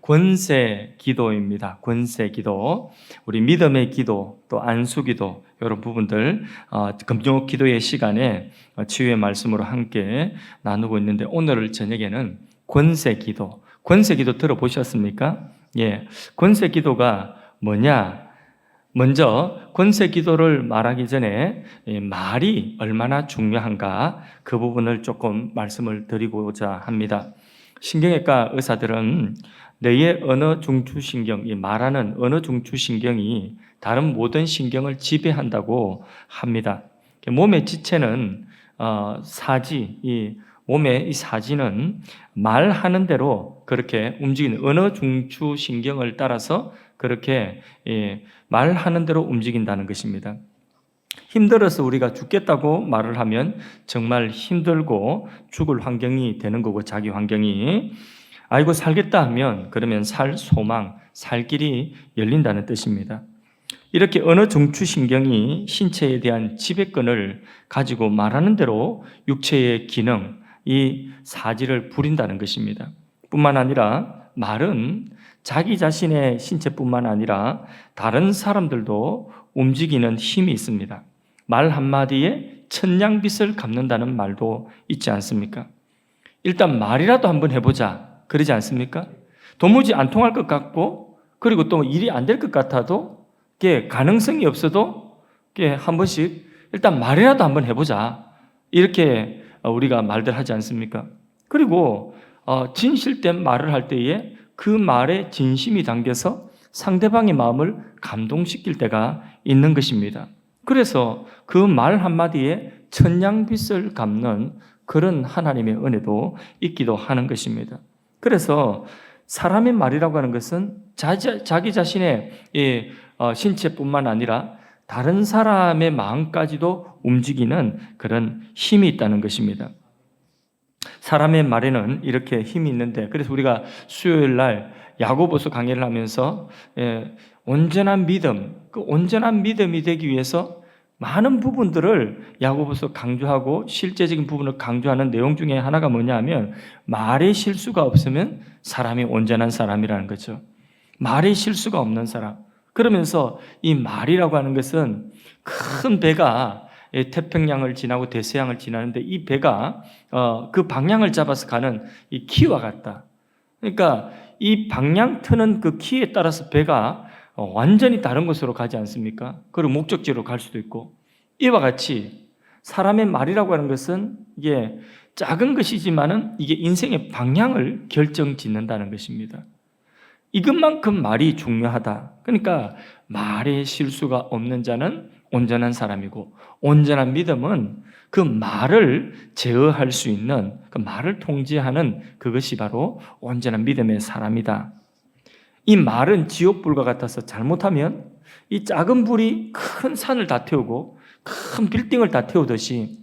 권세 기도입니다. 권세 기도. 우리 믿음의 기도, 또 안수 기도, 이런 부분들 금요 기도의 시간에 치유의 말씀으로 함께 나누고 있는데, 오늘 저녁에는 권세 기도. 권세 기도 들어보셨습니까? 예. 권세 기도가 뭐냐? 먼저 권세 기도를 말하기 전에 말이 얼마나 중요한가, 그 부분을 조금 말씀을 드리고자 합니다. 신경외과 의사들은 뇌의 언어 중추신경, 이 말하는 언어 중추신경이 다른 모든 신경을 지배한다고 합니다. 몸의 지체는 사지, 이 몸의 이 사지는 말하는 대로 그렇게 움직이는 언어 중추신경을 따라서 그렇게 말하는 대로 움직인다는 것입니다. 힘들어서 우리가 죽겠다고 말을 하면 정말 힘들고 죽을 환경이 되는 거고, 자기 환경이. 아이고 살겠다 하면 그러면 살 소망, 살 길이 열린다는 뜻입니다. 이렇게 언어 중추신경이 신체에 대한 지배권을 가지고 말하는 대로 육체의 기능, 이 사지를 부린다는 것입니다. 뿐만 아니라 말은 자기 자신의 신체뿐만 아니라 다른 사람들도 움직이는 힘이 있습니다. 말 한마디에 천냥빚을 갚는다는 말도 있지 않습니까? 일단 말이라도 한번 해보자, 그러지 않습니까? 도무지 안 통할 것 같고, 그리고 또 일이 안 될 것 같아도, 가능성이 없어도 한 번씩 일단 말이라도 한번 해보자, 이렇게 우리가 말들 하지 않습니까? 그리고 진실된 말을 할 때에 그 말에 진심이 담겨서 상대방의 마음을 감동시킬 때가 있는 것입니다. 그래서 그 말 한마디에 천냥빚을 갚는 그런 하나님의 은혜도 있기도 하는 것입니다. 그래서 사람의 말이라고 하는 것은 자기 자신의 신체뿐만 아니라 다른 사람의 마음까지도 움직이는 그런 힘이 있다는 것입니다. 사람의 말에는 이렇게 힘이 있는데, 그래서 우리가 수요일 날 야고보서 강의를 하면서 온전한 믿음, 그 온전한 믿음이 되기 위해서 많은 부분들을 야고보서 강조하고, 실제적인 부분을 강조하는 내용 중에 하나가 뭐냐 하면, 말에 실수가 없으면 사람이 온전한 사람이라는 거죠. 말에 실수가 없는 사람. 그러면서 이 말이라고 하는 것은 큰 배가 태평양을 지나고 대서양을 지나는데, 이 배가 그 방향을 잡아서 가는 이 키와 같다. 그러니까 이 방향 트는 그 키에 따라서 배가 완전히 다른 곳으로 가지 않습니까? 그리고 목적지로 갈 수도 있고, 이와 같이 사람의 말이라고 하는 것은 이게 작은 것이지만은 이게 인생의 방향을 결정짓는다는 것입니다. 이것만큼 말이 중요하다. 그러니까 말에 실수가 없는 자는 온전한 사람이고, 온전한 믿음은 그 말을 제어할 수 있는, 그 말을 통제하는 그것이 바로 온전한 믿음의 사람이다. 이 말은 지옥불과 같아서 잘못하면 이 작은 불이 큰 산을 다 태우고 큰 빌딩을 다 태우듯이,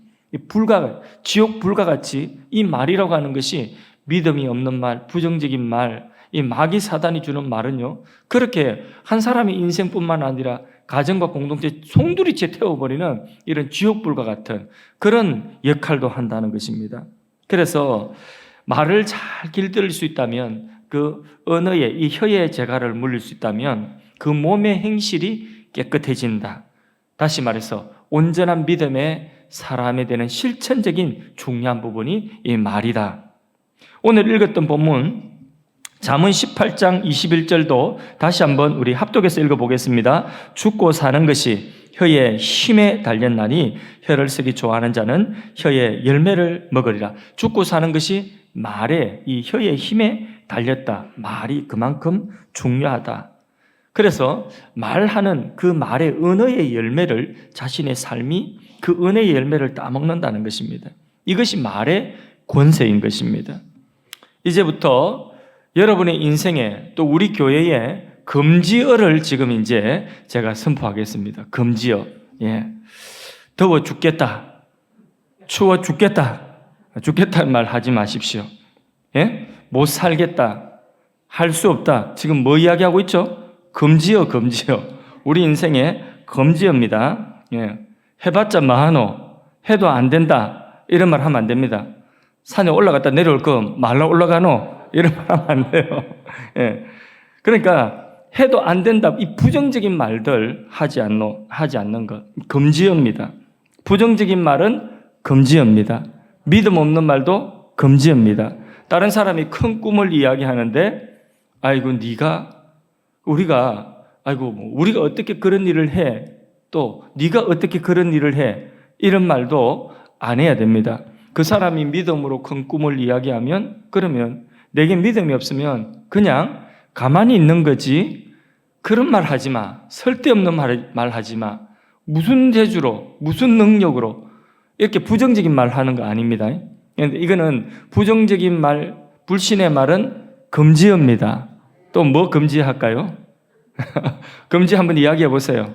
지옥불과 같이 이 말이라고 하는 것이 믿음이 없는 말, 부정적인 말, 이 마귀 사단이 주는 말은요, 그렇게 한 사람의 인생뿐만 아니라 가정과 공동체 송두리째 태워버리는 이런 지옥불과 같은 그런 역할도 한다는 것입니다. 그래서 말을 잘 길들일 수 있다면, 그 언어에, 이 혀의 재갈을 물릴 수 있다면 그 몸의 행실이 깨끗해진다. 다시 말해서 온전한 믿음의 사람에 대한 실천적인 중요한 부분이 이 말이다. 오늘 읽었던 본문 잠언 18장 21절도 다시 한번 우리 합독해서 읽어보겠습니다. 죽고 사는 것이 혀의 힘에 달렸나니 혀를 쓰기 좋아하는 자는 혀의 열매를 먹으리라. 죽고 사는 것이 말에, 이 혀의 힘에 달렸다. 말이 그만큼 중요하다. 그래서 말하는 그 말의 언어의 열매를, 자신의 삶이 그 은혜의 열매를 따먹는다는 것입니다. 이것이 말의 권세인 것입니다. 이제부터 여러분의 인생에, 또 우리 교회에 금지어를 지금 이제 제가 선포하겠습니다. 금지어. 더워 죽겠다, 추워 죽겠다, 죽겠다는 말 하지 마십시오. 못 살겠다, 할 수 없다. 지금 뭐 이야기하고 있죠? 금지어, 금지어. 우리 인생의 금지어입니다. 해봤자 뭐하노? 해도 안 된다, 이런 말 하면 안 됩니다. 산에 올라갔다 내려올 거 말로 올라가노? 이런 말 하면 안 돼요. 예. 그러니까 해도 안 된다. 이 부정적인 말들 하지 않는 것. 금지입니다. 부정적인 말은 금지입니다. 믿음 없는 말도 금지입니다. 다른 사람이 큰 꿈을 이야기하는데, 아이고, 우리가 어떻게 그런 일을 해? 또, 네가 어떻게 그런 일을 해? 이런 말도 안 해야 됩니다. 그 사람이 믿음으로 큰 꿈을 이야기하면, 그러면 내게 믿음이 없으면 그냥 가만히 있는 거지, 그런 말 하지 마. 쓸데없는 말 하지 마. 무슨 재주로, 무슨 능력으로 이렇게 부정적인 말 하는 거 아닙니다. 이거는 부정적인 말, 불신의 말은 금지입니다. 또 뭐 금지할까요? 금지 한번 이야기해 보세요.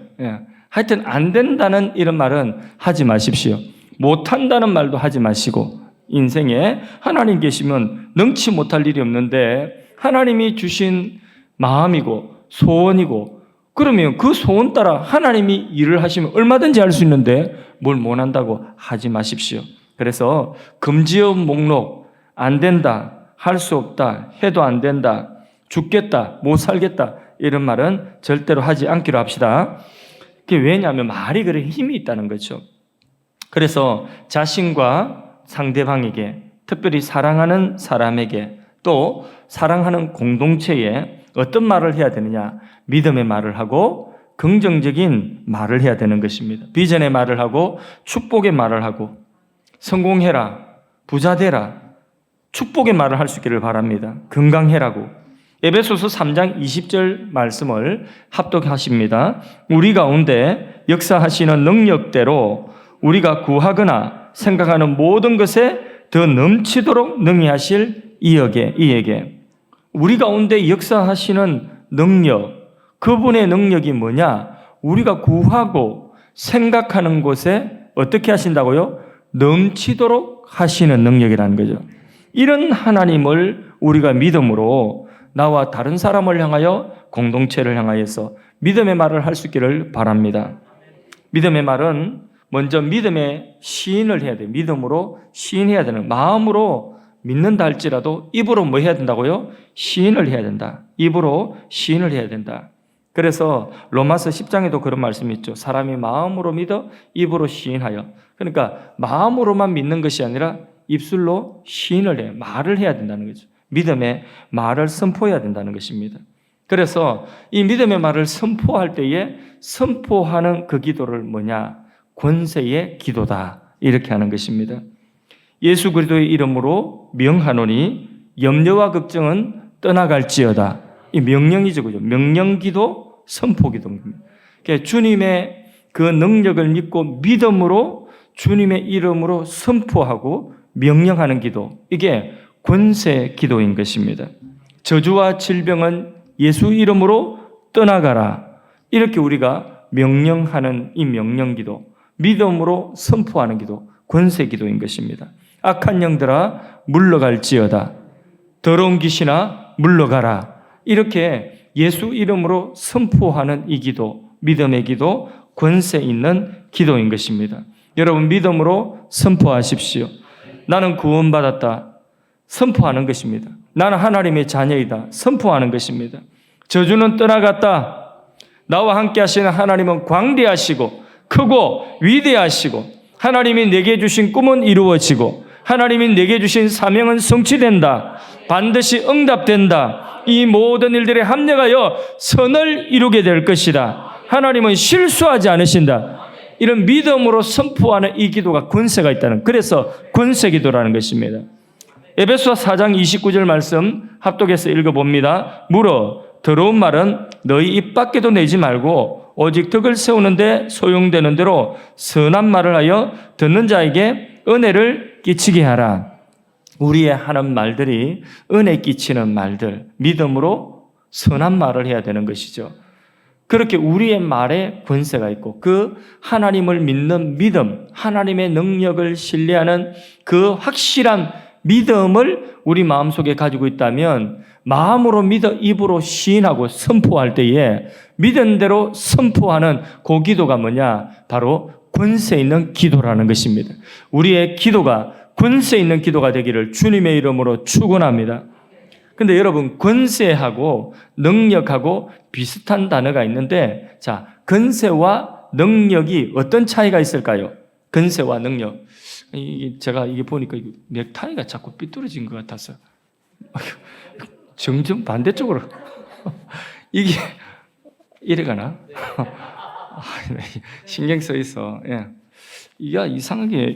하여튼 안 된다는 이런 말은 하지 마십시오. 못한다는 말도 하지 마시고, 인생에 하나님 계시면 능치 못할 일이 없는데 하나님이 주신 마음이고 소원이고, 그러면 그 소원 따라 하나님이 일을 하시면 얼마든지 할 수 있는데 뭘 못한다고 하지 마십시오. 그래서 금지의 목록, 안 된다, 할 수 없다, 해도 안 된다, 죽겠다, 못 살겠다, 이런 말은 절대로 하지 않기로 합시다. 그게 왜냐하면 말이 그래 힘이 있다는 거죠. 그래서 자신과 상대방에게, 특별히 사랑하는 사람에게, 또 사랑하는 공동체에 어떤 말을 해야 되느냐? 믿음의 말을 하고 긍정적인 말을 해야 되는 것입니다. 비전의 말을 하고 축복의 말을 하고, 성공해라, 부자 되라, 축복의 말을 할 수 있기를 바랍니다. 건강해라고. 에베소서 3장 20절 말씀을 합독하십니다. 우리 가운데 역사하시는 능력대로 우리가 구하거나 생각하는 모든 것에 더 넘치도록 능히 하실 이에게. 우리 가운데 역사하시는 능력, 그분의 능력이 뭐냐? 우리가 구하고 생각하는 곳에 어떻게 하신다고요? 넘치도록 하시는 능력이라는 거죠. 이런 하나님을 우리가 믿음으로 나와 다른 사람을 향하여, 공동체를 향하여서 믿음의 말을 할 수 있기를 바랍니다. 믿음의 말은 먼저 믿음의 시인을 해야 돼요. 믿음으로 시인해야 되는, 마음으로 믿는다 할지라도 입으로 뭐 해야 된다고요? 시인을 해야 된다. 입으로 시인을 해야 된다. 그래서 로마서 10장에도 그런 말씀이 있죠. 사람이 마음으로 믿어 입으로 시인하여. 그러니까 마음으로만 믿는 것이 아니라 입술로 시인을 해요. 말을 해야 된다는 거죠. 믿음의 말을 선포해야 된다는 것입니다. 그래서 이 믿음의 말을 선포할 때에 선포하는 그 기도를 뭐냐? 권세의 기도다. 이렇게 하는 것입니다. 예수 그리스도의 이름으로 명하노니 염려와 걱정은 떠나갈지어다. 이 명령이죠, 그죠? 명령기도, 선포기도입니다. 그러니까 주님의 그 능력을 믿고 믿음으로 주님의 이름으로 선포하고 명령하는 기도, 이게 권세 기도인 것입니다. 저주와 질병은 예수 이름으로 떠나가라. 이렇게 우리가 명령하는 이 명령기도, 믿음으로 선포하는 기도, 권세 기도인 것입니다. 악한 영들아 물러갈지어다. 더러운 귀신아 물러가라. 이렇게 예수 이름으로 선포하는 이 기도, 믿음의 기도, 권세 있는 기도인 것입니다. 여러분 믿음으로 선포하십시오. 나는 구원받았다. 선포하는 것입니다. 나는 하나님의 자녀이다. 선포하는 것입니다. 저주는 떠나갔다. 나와 함께 하시는 하나님은 광대하시고 크고 위대하시고, 하나님이 내게 주신 꿈은 이루어지고 하나님이 내게 주신 사명은 성취된다. 반드시 응답된다. 이 모든 일들에 합력하여 선을 이루게 될 것이다. 하나님은 실수하지 않으신다. 이런 믿음으로 선포하는 이 기도가 권세가 있다는, 그래서 권세 기도라는 것입니다. 에베소 4장 29절 말씀 합독해서 읽어봅니다. 물어 더러운 말은 너희 입 밖에도 내지 말고 오직 덕을 세우는데 소용되는 대로 선한 말을 하여 듣는 자에게 은혜를 끼치게 하라. 우리의 하는 말들이 은혜 끼치는 말들, 믿음으로 선한 말을 해야 되는 것이죠. 그렇게 우리의 말에 권세가 있고, 그 하나님을 믿는 믿음, 하나님의 능력을 신뢰하는 그 확실한 믿음을 우리 마음속에 가지고 있다면, 마음으로 믿어 입으로 시인하고 선포할 때에 믿은 대로 선포하는 그 기도가 뭐냐? 바로 권세 있는 기도라는 것입니다. 우리의 기도가 권세 있는 기도가 되기를 주님의 이름으로 축원합니다. 근데 여러분, 권세하고 능력하고 비슷한 단어가 있는데, 자, 권세와 능력이 어떤 차이가 있을까요? 권세와 능력. 제가 이게 보니까 넥타이가 자꾸 삐뚤어진 것 같아서 점점 반대쪽으로 이게 이래가나? 신경 써 있어. 예. 이게 이상하게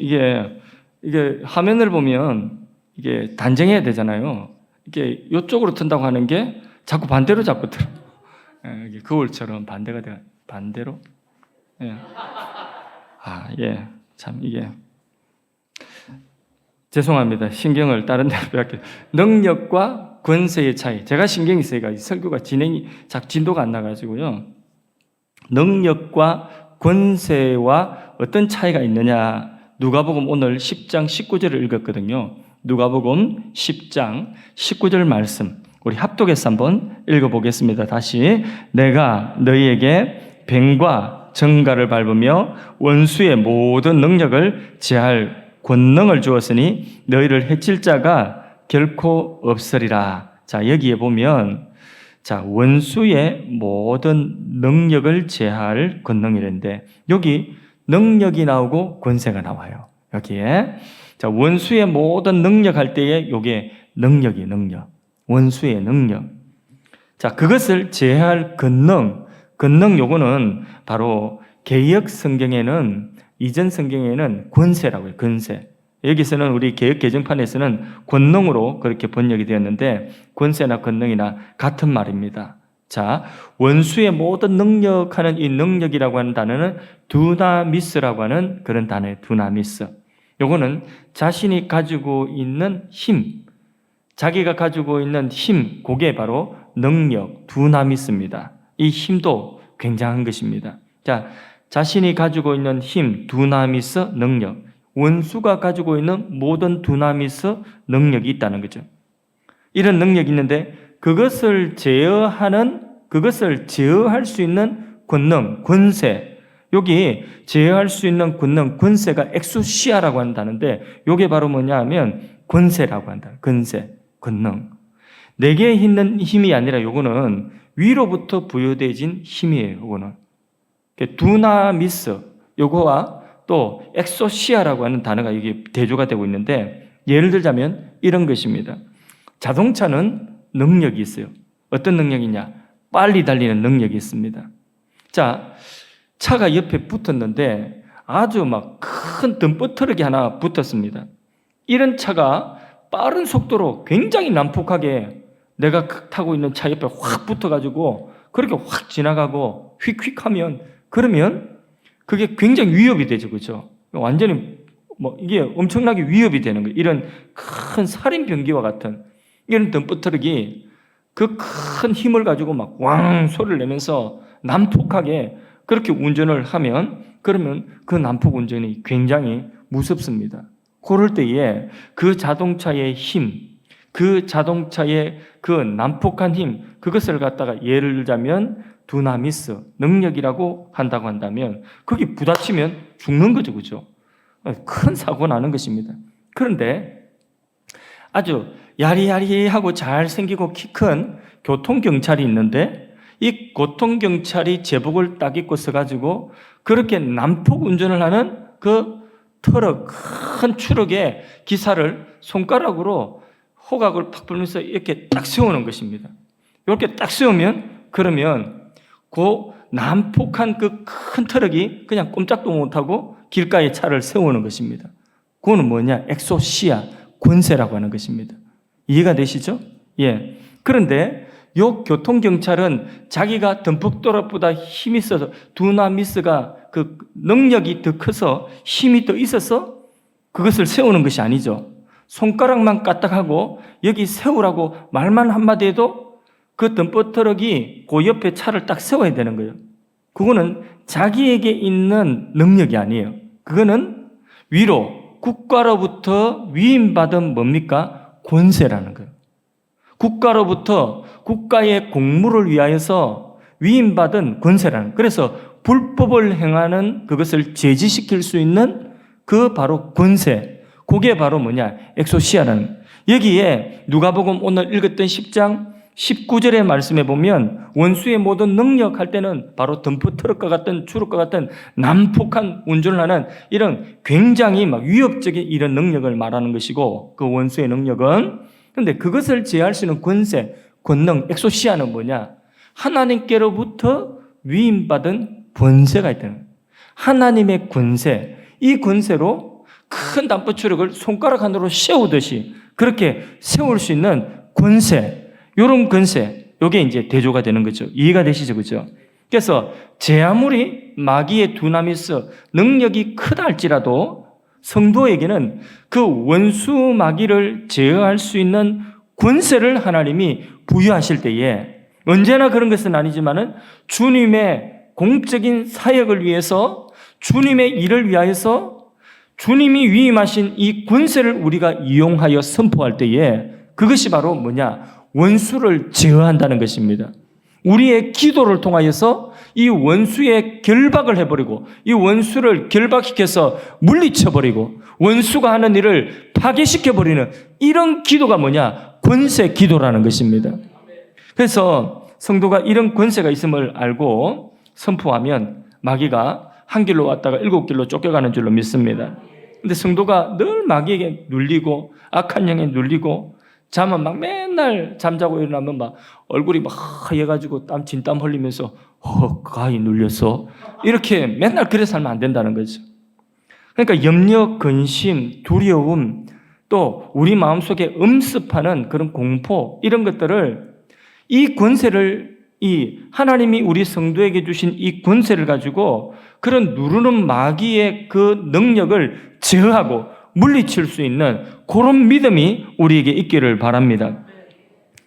이게 화면을 보면 이게 단정해야 되잖아요. 이게 이쪽으로 튼다고 하는 게 자꾸 반대로 자꾸 들어. 예, 이게 거울처럼 반대가 돼. 반대로. 예. 예. 참 이게 죄송합니다. 신경을 다른 데로 빼앗겨. 능력과 권세의 차이. 제가 신경이 쓰니까 설교가 진도가 안 나가지고요. 능력과 권세와 어떤 차이가 있느냐. 누가복음 오늘 10장 19절을 읽었거든요. 누가복음 10장 19절 말씀. 우리 합독해서 한번 읽어보겠습니다. 다시. 내가 너희에게 뱀과 정갈을 밟으며 원수의 모든 능력을 제할 권능을 주었으니 너희를 해칠 자가 결코 없으리라. 자, 여기에 보면 자, 원수의 모든 능력을 제할 권능이랬는데 여기 능력이 나오고 권세가 나와요. 여기에. 자, 원수의 모든 능력 할 때에 요게 능력. 원수의 능력. 자, 그것을 제할 권능 요거는 바로 개역 성경에는 이전 성경에는 권세라고 해요. 권세. 여기서는 우리 개역 개정판에서는 권능으로 그렇게 번역이 되었는데 권세나 권능이나 같은 말입니다. 자, 원수의 모든 능력하는 이 능력이라고 하는 단어는 두나미스라고 하는 그런 단어예요. 두나미스. 요거는 자신이 가지고 있는 힘, 자기가 가지고 있는 힘, 그게 바로 능력, 두나미스입니다. 이 힘도 굉장한 것입니다. 자, 자신이 가지고 있는 힘, 두나미스, 능력. 원수가 가지고 있는 모든 두나미스 능력이 있다는 거죠. 이런 능력이 있는데 그것을 제어할 수 있는 권능, 권세. 여기 제어할 수 있는 권능, 권세가 엑소시아라고 한다는데 이게 바로 뭐냐 하면 권세라고 한다. 권세, 권능. 내게 있는 힘이 아니라 요거는 위로부터 부여되어진 힘이에요. 요거는. 두나미스, 요거와 또 엑소시아라고 하는 단어가 이게 대조가 되고 있는데 예를 들자면 이런 것입니다. 자동차는 능력이 있어요. 어떤 능력이냐? 빨리 달리는 능력이 있습니다. 자, 차가 옆에 붙었는데 아주 막 큰 덤퍼트럭이 하나 붙었습니다. 이런 차가 빠른 속도로 굉장히 난폭하게 내가 타고 있는 차 옆에 확 붙어가지고 그렇게 확 지나가고 휙휙하면 그러면 그게 굉장히 위협이 되죠. 그렇죠? 완전히 이게 엄청나게 위협이 되는 거예요. 이런 큰 살인병기와 같은 이런 덤프트럭이 그 큰 힘을 가지고 막 왕 소리를 내면서 난폭하게 그렇게 운전을 하면 그러면 그 난폭 운전이 굉장히 무섭습니다. 그럴 때에 그 자동차의 힘, 그 자동차의 그 난폭한 힘, 그것을 갖다가 예를 들자면 두나미스, 능력이라고 한다고 한다면 거기 부딪히면 죽는 거죠. 그죠? 큰 사고가 나는 것입니다. 그런데 아주 야리야리하고 잘생기고 키 큰 교통경찰이 있는데 이 교통경찰이 제복을 딱 입고 서가지고 그렇게 난폭 운전을 하는 그 트럭, 큰 추럭의 기사를 손가락으로 호각을 팍 불면서 이렇게 딱 세우는 것입니다. 이렇게 딱 세우면 그러면 그 난폭한 그 큰 트럭이 그냥 꼼짝도 못하고 길가에 차를 세우는 것입니다. 그거는 뭐냐? 엑소시아, 권세라고 하는 것입니다. 이해가 되시죠? 예. 그런데 요 교통경찰은 자기가 덤폭도락보다 힘이 있어서 두나미스가 그 능력이 더 커서 힘이 더 있어서 그것을 세우는 것이 아니죠. 손가락만 까딱하고 여기 세우라고 말만 한마디 해도 그 덤퍼트럭이 그 옆에 차를 딱 세워야 되는 거예요. 그거는 자기에게 있는 능력이 아니에요. 그거는 위로 국가로부터 위임받은 뭡니까? 권세라는 거예요. 국가로부터 국가의 공무를 위하여서 위임받은 권세라는 거예요. 그래서 불법을 행하는 그것을 제지시킬 수 있는 그 바로 권세. 그게 바로 뭐냐? 엑소시아라는. 여기에 누가복음 오늘 읽었던 10장 19절의 말씀에 보면 원수의 모든 능력 할 때는 바로 덤프트럭과 같은 추럭과 같은 난폭한 운전을 하는 이런 굉장히 막 위협적인 이런 능력을 말하는 것이고, 그 원수의 능력은, 그런데 그것을 제어할 수 있는 권세, 권능, 엑소시아는 뭐냐? 하나님께로부터 위임받은 권세가 있다는 거예요. 하나님의 권세, 이 권세로 큰 덤프트럭을 손가락 하나로 세우듯이 그렇게 세울 수 있는 권세, 이런 권세, 이게 이제 대조가 되는 거죠. 이해가 되시죠? 그죠? 그래서 제 아무리 마귀의 두나미스 능력이 크다 할지라도 성도에게는 그 원수 마귀를 제어할 수 있는 권세를 하나님이 부여하실 때에, 언제나 그런 것은 아니지만은 주님의 공적인 사역을 위해서, 주님의 일을 위하여서 주님이 위임하신 이 권세를 우리가 이용하여 선포할 때에 그것이 바로 뭐냐? 원수를 제어한다는 것입니다. 우리의 기도를 통하여서 이 원수의 결박을 해버리고, 이 원수를 결박시켜서 물리쳐버리고, 원수가 하는 일을 파괴시켜버리는 이런 기도가 뭐냐? 권세 기도라는 것입니다. 그래서 성도가 이런 권세가 있음을 알고 선포하면 마귀가 한 길로 왔다가 7길로 쫓겨가는 줄로 믿습니다. 근데 성도가 늘 마귀에게 눌리고 악한 영에 눌리고 잠은 막 맨날 잠자고 일어나면 막 얼굴이 막 하얘가지고 진땀 흘리면서 가히 눌렸어, 이렇게 맨날 그래 살면 안 된다는 거죠. 그러니까 염려, 근심, 두려움, 또 우리 마음속에 음습하는 그런 공포, 이런 것들을, 이 권세를, 이 하나님이 우리 성도에게 주신 이 권세를 가지고 그런 누르는 마귀의 그 능력을 제어하고 물리칠 수 있는 그런 믿음이 우리에게 있기를 바랍니다.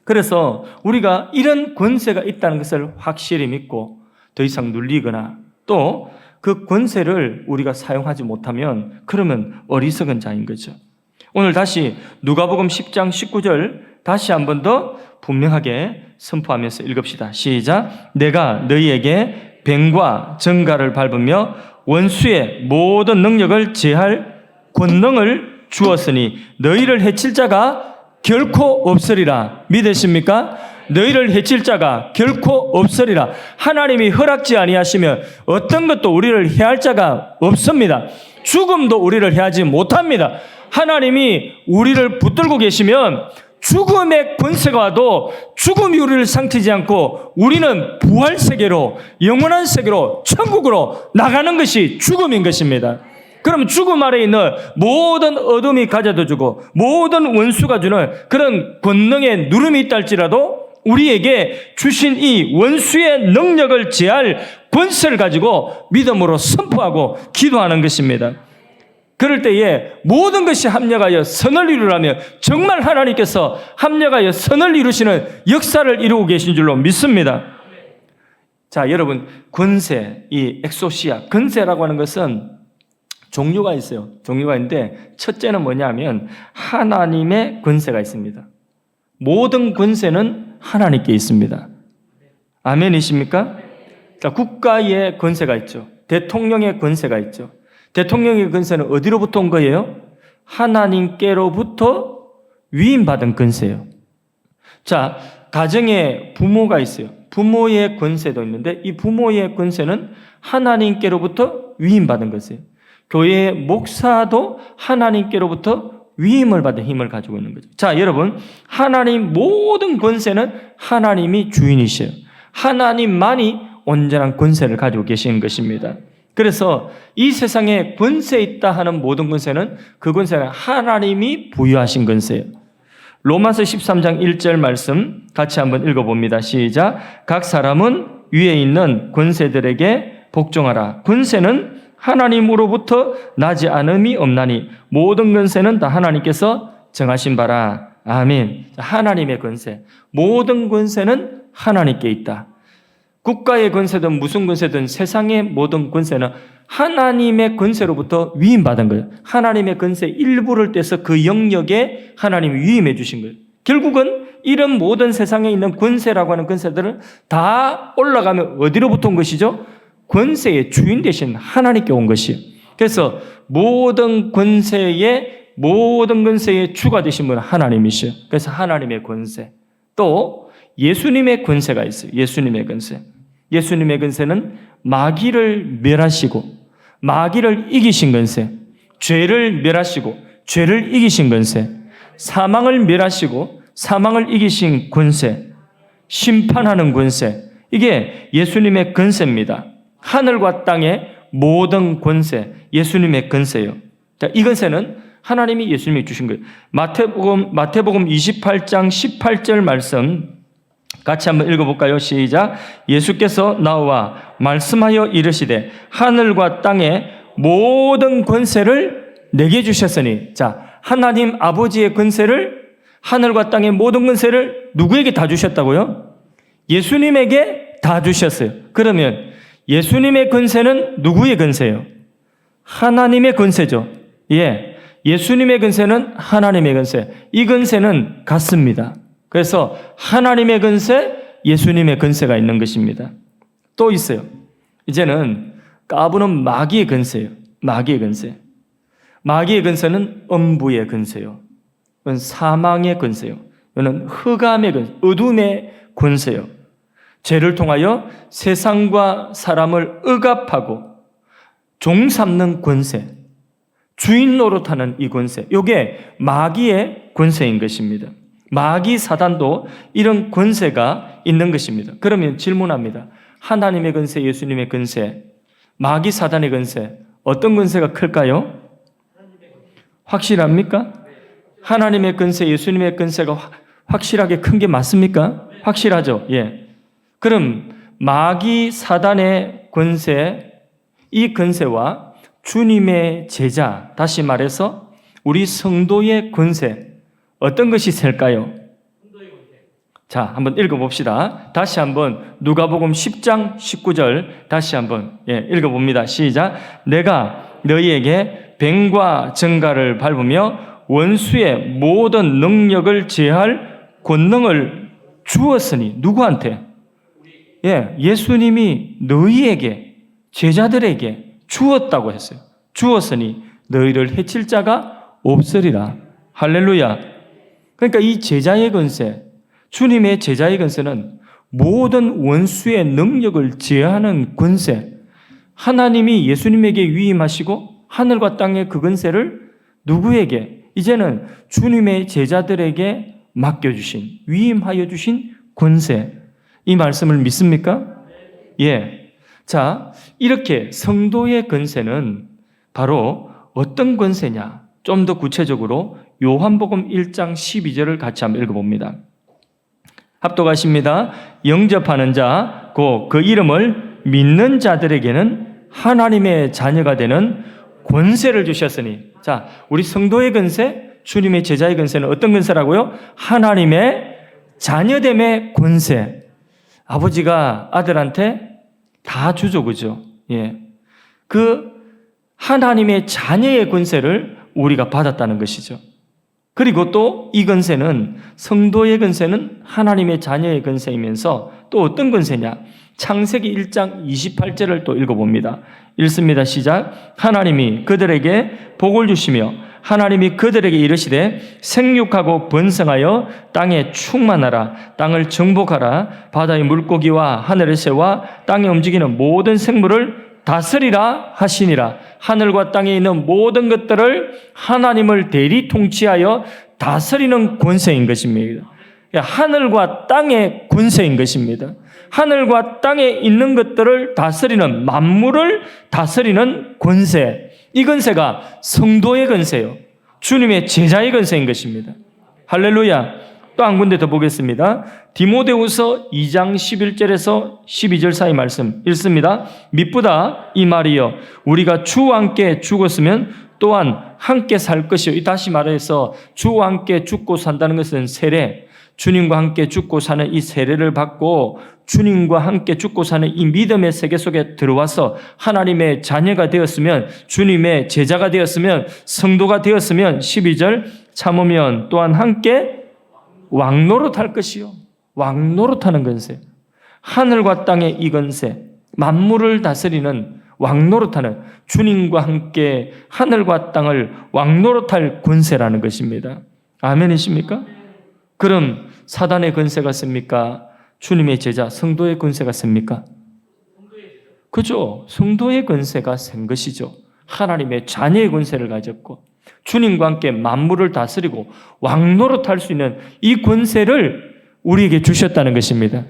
그래서 우리가 이런 권세가 있다는 것을 확실히 믿고 더 이상 눌리거나 또 그 권세를 우리가 사용하지 못하면 그러면 어리석은 자인 거죠. 오늘 다시 누가복음 10장 19절 다시 한 번 더 분명하게 선포하면서 읽읍시다. 시작. 내가 너희에게 뱀과 정갈을 밟으며 원수의 모든 능력을 제할 권능을 주었으니 너희를 해칠 자가 결코 없으리라. 믿으십니까? 너희를 해칠 자가 결코 없으리라. 하나님이 허락지 아니하시면 어떤 것도 우리를 해할 자가 없습니다. 죽음도 우리를 해하지 못합니다. 하나님이 우리를 붙들고 계시면 죽음의 권세가 와도 죽음이 우리를 상티지 않고 우리는 부활 세계로, 영원한 세계로, 천국으로 나가는 것이 죽음인 것입니다. 그럼 죽음 아래에 있는 모든 어둠이 가져다 주고 모든 원수가 주는 그런 권능의 누름이 있다 할지라도 우리에게 주신 이 원수의 능력을 제할 권세를 가지고 믿음으로 선포하고 기도하는 것입니다. 그럴 때에 모든 것이 합력하여 선을 이루라면 정말 하나님께서 합력하여 선을 이루시는 역사를 이루고 계신 줄로 믿습니다. 자, 여러분, 권세, 이 엑소시아, 권세라고 하는 것은 종류가 있어요. 종류가 있는데 첫째는 뭐냐면 하나님의 권세가 있습니다. 모든 권세는 하나님께 있습니다. 아멘이십니까? 자, 국가의 권세가 있죠. 대통령의 권세가 있죠. 대통령의 권세는 어디로부터 온 거예요? 하나님께로부터 위임받은 권세예요. 자, 가정에 부모가 있어요. 부모의 권세도 있는데 이 부모의 권세는 하나님께로부터 위임받은 것이에요. 교회의 목사도 하나님께로부터 위임을 받은 힘을 가지고 있는 거죠. 자, 여러분, 하나님 모든 권세는 하나님이 주인이셔요. 하나님만이 온전한 권세를 가지고 계시는 것입니다. 그래서 이 세상에 권세 있다 하는 모든 권세는 그 권세는 하나님이 부여하신 권세예요. 로마서 13장 1절 말씀 같이 한번 읽어봅니다. 시작. 각 사람은 위에 있는 권세들에게 복종하라. 권세는 하나님으로부터 나지 않음이 없나니 모든 권세는 다 하나님께서 정하신 바라. 아멘. 하나님의 권세, 모든 권세는 하나님께 있다. 국가의 권세든 무슨 권세든 세상의 모든 권세는 하나님의 권세로부터 위임받은 거예요. 하나님의 권세 일부를 떼서 그 영역에 하나님이 위임해 주신 거예요. 결국은 이런 모든 세상에 있는 권세라고 하는 권세들은 다 올라가면 어디로부터 온 것이죠? 권세의 주인 되신 하나님께 온 것이에요. 그래서 모든 권세의 모든 권세의 주가 되신 분은 하나님이시요. 그래서 하나님의 권세. 또 예수님의 권세가 있어요. 예수님의 권세. 예수님의 권세는 마귀를 멸하시고 마귀를 이기신 권세, 죄를 멸하시고 죄를 이기신 권세, 사망을 멸하시고 사망을 이기신 권세, 심판하는 권세. 이게 예수님의 권세입니다. 하늘과 땅의 모든 권세, 예수님의 권세예요. 자, 이 권세는 하나님이 예수님이 주신 거예요. 마태복음 28장 18절 말씀 같이 한번 읽어볼까요? 시작. 예수께서 나와 말씀하여 이르시되 하늘과 땅의 모든 권세를 내게 주셨으니, 자, 하나님 아버지의 권세를, 하늘과 땅의 모든 권세를 누구에게 다 주셨다고요? 예수님에게 다 주셨어요. 그러면 예수님의 권세는 누구의 권세예요? 하나님의 권세죠. 예, 예수님의 권세는 하나님의 권세. 이 권세는 같습니다. 그래서 하나님의 권세, 예수님의 권세가 있는 것입니다. 또 있어요. 이제는 까부는 마귀의 권세예요. 마귀의 권세. 마귀의 권세는 음부의 권세요. 이건 사망의 권세요. 이거는 흑암의 권세, 어둠의 권세요. 죄를 통하여 세상과 사람을 억압하고 종 삼는 권세, 주인 노릇하는 이 권세, 이게 마귀의 권세인 것입니다. 마귀 사단도 이런 권세가 있는 것입니다. 그러면 질문합니다. 하나님의 권세, 예수님의 권세, 마귀 사단의 권세, 어떤 권세가 클까요? 확실합니까? 하나님의 권세, 예수님의 권세가 확실하게 큰 게 맞습니까? 확실하죠. 예. 그럼 마귀 사단의 권세, 이 권세와 주님의 제자, 다시 말해서 우리 성도의 권세, 어떤 것이 셀까요? 자, 한번 읽어봅시다. 다시 한번 누가복음 10장 19절 다시 한번 읽어봅니다. 시작. 내가 너희에게 뱀과 정갈을 밟으며 원수의 모든 능력을 제할 권능을 주었으니, 누구한테? 예수님이 너희에게, 제자들에게 주었다고 했어요. 주었으니 너희를 해칠 자가 없으리라. 할렐루야. 그러니까 이 제자의 권세, 주님의 제자의 권세는 모든 원수의 능력을 제하는 권세, 하나님이 예수님에게 위임하시고 하늘과 땅의 그 권세를 누구에게? 이제는 주님의 제자들에게 맡겨주신, 위임하여 주신 권세, 이 말씀을 믿습니까? 예. 자, 이렇게 성도의 권세는 바로 어떤 권세냐? 좀 더 구체적으로 요한복음 1장 12절을 같이 한번 읽어봅니다. 합독하십니다. 영접하는 자, 곧 그 이름을 믿는 자들에게는 하나님의 자녀가 되는 권세를 주셨으니, 자, 우리 성도의 권세, 주님의 제자의 권세는 어떤 권세라고요? 하나님의 자녀됨의 권세. 아버지가 아들한테 다 주죠, 그죠? 예. 그 하나님의 자녀의 권세를 우리가 받았다는 것이죠. 그리고 또 이 권세는, 성도의 권세는 하나님의 자녀의 권세이면서 또 어떤 권세냐? 창세기 1장 28절을 또 읽어봅니다. 읽습니다. 시작. 하나님이 그들에게 복을 주시며 하나님이 그들에게 이르시되 생육하고 번성하여 땅에 충만하라. 땅을 정복하라. 바다의 물고기와 하늘의 새와 땅에 움직이는 모든 생물을 다스리라 하시니라. 하늘과 땅에 있는 모든 것들을 하나님을 대리 통치하여 다스리는 권세인 것입니다. 하늘과 땅의 권세인 것입니다. 하늘과 땅에 있는 것들을 다스리는, 만물을 다스리는 권세, 이 권세가 성도의 권세요, 주님의 제자의 권세인 것입니다. 할렐루야. 또 한 군데 더 보겠습니다. 디모데후서 2장 11절에서 12절 사이 말씀 읽습니다. 미쁘다 이 말이여, 우리가 주와 함께 죽었으면 또한 함께 살 것이요. 다시 말해서 주와 함께 죽고 산다는 것은 세례, 주님과 함께 죽고 사는 이 세례를 받고 주님과 함께 죽고 사는 이 믿음의 세계 속에 들어와서 하나님의 자녀가 되었으면, 주님의 제자가 되었으면, 성도가 되었으면 12절 참으면 또한 함께 왕노릇할 것이요. 왕노릇하는 권세, 하늘과 땅의 이 권세, 만물을 다스리는 왕노릇하는, 주님과 함께 하늘과 땅을 왕노릇할 권세라는 것입니다. 아멘이십니까? 그럼 사단의 권세가 셉니까? 주님의 제자 성도의 권세가 셉니까? 그죠? 성도의 권세가 센 것이죠. 하나님의 자녀의 권세를 가졌고 주님과 함께 만물을 다스리고 왕노릇할 수 있는 이 권세를 우리에게 주셨다는 것입니다.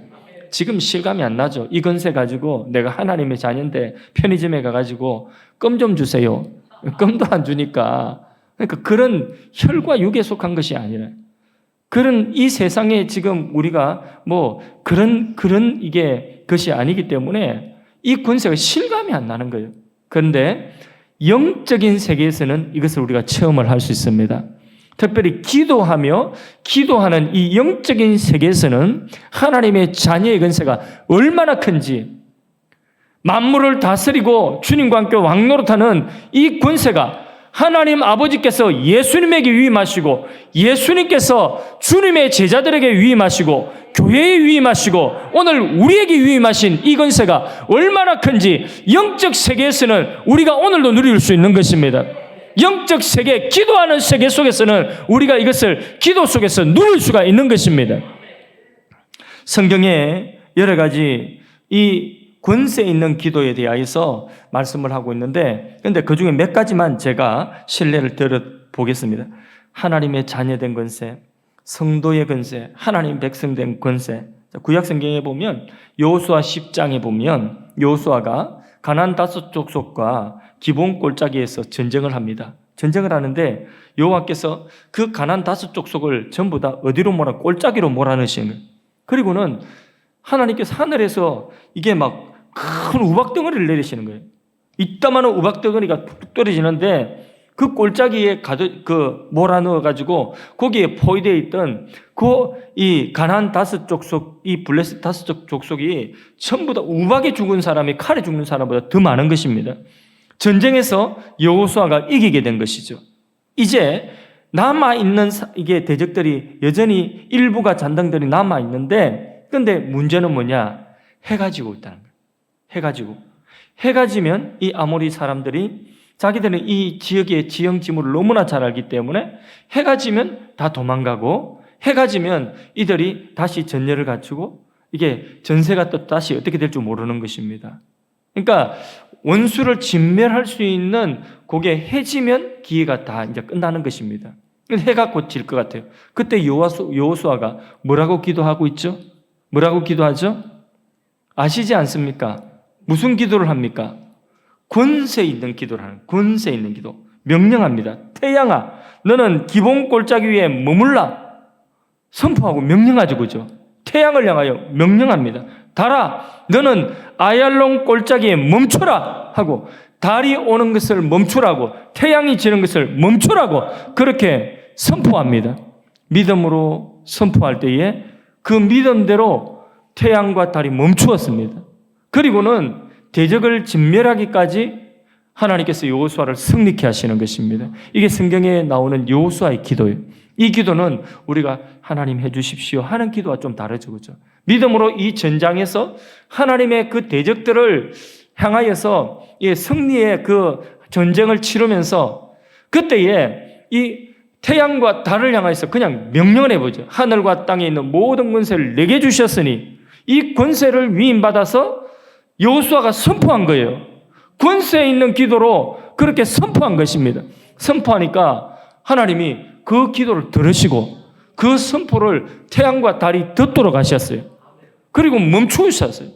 지금 실감이 안 나죠? 이 권세 가지고 내가 하나님의 자녀인데 편의점에 가가지고 껌 좀 주세요. 껌도 안 주니까. 그러니까 그런 혈과 육에 속한 것이 아니라 그런 이 세상에 지금 우리가 뭐 그런 이게 것이 아니기 때문에 이 권세가 실감이 안 나는 거예요. 그런데 영적인 세계에서는 이것을 우리가 체험을 할 수 있습니다. 특별히 기도하는 이 영적인 세계에서는 하나님의 자녀의 권세가 얼마나 큰지, 만물을 다스리고 주님과 함께 왕노릇하는 이 권세가 하나님 아버지께서 예수님에게 위임하시고 예수님께서 주님의 제자들에게 위임하시고 교회에 위임하시고 오늘 우리에게 위임하신 이 권세가 얼마나 큰지 영적 세계에서는 우리가 오늘도 누릴 수 있는 것입니다. 영적 세계, 기도하는 세계 속에서는 우리가 이것을 기도 속에서 누릴 수가 있는 것입니다. 성경에 여러 가지 이 권세 있는 기도에 대하여서 말씀을 하고 있는데, 그런데 그 중에 몇 가지만 제가 신뢰를 들어보겠습니다. 하나님의 자녀된 권세, 성도의 권세, 하나님 백성된 권세. 구약 성경에 보면 여호수아 10장에 보면 여호수아가 가나안 다섯 족속과 기본 골짜기에서 전쟁을 합니다. 전쟁을 하는데 여호와께서 그 가나안 다섯 족속을 전부 다 어디로 골짜기로 몰아넣으시는 거예요. 그리고는 하나님께서 하늘에서 이게 막 큰 우박덩어리를 내리시는 거예요. 이따만한 우박덩어리가 툭툭 떨어지는데 그 골짜기에 몰아넣어가지고 거기에 포위되어 있던 이 가나안 다섯 족속, 이 블레셋 다섯 족속이 전부 다 우박에 죽은 사람이 칼에 죽는 사람보다 더 많은 것입니다. 전쟁에서 여호수아가 이기게 된 것이죠. 이제 남아있는 이게 대적들이 여전히 일부가 잔당들이 남아있는데, 그런데 문제는 뭐냐? 해가 지고 있다는 거예요. 해가 지면 이 아모리 사람들이 자기들은 이 지역의 지형 지물을 너무나 잘 알기 때문에 해가 지면 다 도망가고 해가 지면 이들이 다시 전열을 갖추고 이게 전세가 또 다시 어떻게 될 줄 모르는 것입니다. 그러니까 원수를 진멸할 수 있는 그게 해지면 기회가 다 이제 끝나는 것입니다. 해가 곧 질 것 같아요. 그때 여호수아가 뭐라고 기도하고 있죠? 뭐라고 기도하죠? 아시지 않습니까? 무슨 기도를 합니까? 권세 있는 기도를 하는, 권세 있는 기도. 명령합니다. 태양아, 너는 기본 골짜기 위에 머물라. 선포하고 명령하죠, 그죠? 태양을 향하여 명령합니다. 달아, 너는 아얄론 골짜기에 멈춰라 하고, 달이 오는 것을 멈추라고, 태양이 지는 것을 멈추라고 그렇게 선포합니다. 믿음으로 선포할 때에 그 믿음대로 태양과 달이 멈추었습니다. 그리고는 대적을 진멸하기까지 하나님께서 여호수아를 승리케 하시는 것입니다. 이게 성경에 나오는 여호수아의 기도예요. 이 기도는 우리가 하나님 해주십시오 하는 기도와 좀 다르죠, 그렇죠? 믿음으로 이 전장에서 하나님의 그 대적들을 향하여서 이 승리의 그 전쟁을 치르면서 그때에 이 태양과 달을 향하여서 그냥 명령을 해보죠. 하늘과 땅에 있는 모든 권세를 내게 주셨으니, 이 권세를 위임받아서 여호수아가 선포한 거예요. 권세 있는 기도로 그렇게 선포한 것입니다. 선포하니까 하나님이 그 기도를 들으시고 그 선포를 태양과 달이 듣도록 하셨어요. 그리고 멈추셨어요.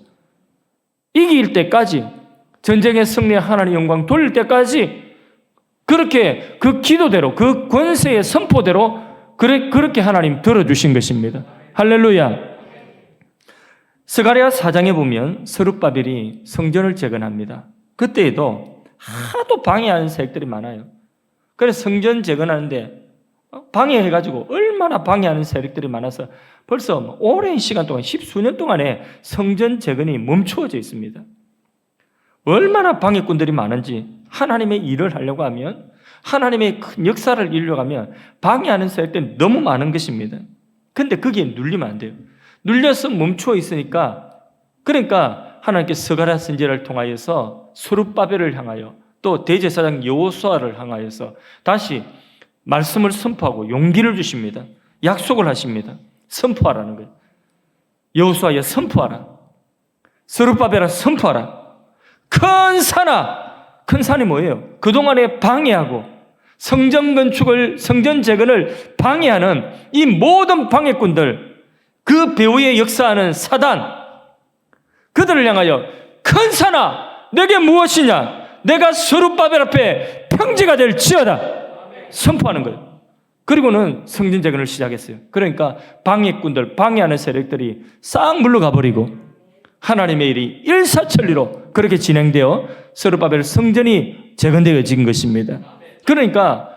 이길 때까지, 전쟁의 승리에 하나님 영광 돌릴 때까지 그렇게 그 기도대로, 그 권세의 선포대로 그렇게 하나님 들어주신 것입니다. 할렐루야. 스가랴 4장에 보면 스룹바벨이 성전을 재건합니다. 그때에도 하도 방해하는 세력들이 많아요. 그래서 성전 재건하는데 방해해가지고 얼마나 방해하는 세력들이 많아서 벌써 오랜 시간 동안, 십수년 동안에 성전 재건이 멈추어져 있습니다. 얼마나 방해꾼들이 많은지, 하나님의 일을 하려고 하면, 하나님의 큰 역사를 이루려고 하면 방해하는 세력들이 너무 많은 것입니다. 그런데 거기에 눌리면 안 돼요. 눌려서 멈추어 있으니까, 그러니까 하나님께 스가랴 선지자를 통하여서 스룹바벨을 향하여 또 대제사장 여호수아를 향하여서 다시 말씀을 선포하고 용기를 주십니다. 약속을 하십니다. 선포하라는 거예요. 여호수아야 선포하라. 스룹바벨아 선포하라. 큰 산이 뭐예요? 그동안에 방해하고 성전 건축을, 성전 재건을 방해하는 이 모든 방해꾼들, 그 배후에 역사하는 사단, 그들을 향하여 큰 산아 내게 무엇이냐? 내가 스룹바벨 앞에 평지가 될지어다 선포하는 거예요. 그리고는 성전 재건을 시작했어요. 그러니까 방해꾼들, 방해하는 세력들이 싹 물러가 버리고 하나님의 일이 일사천리로 그렇게 진행되어 스룹바벨 성전이 재건되어진 것입니다. 그러니까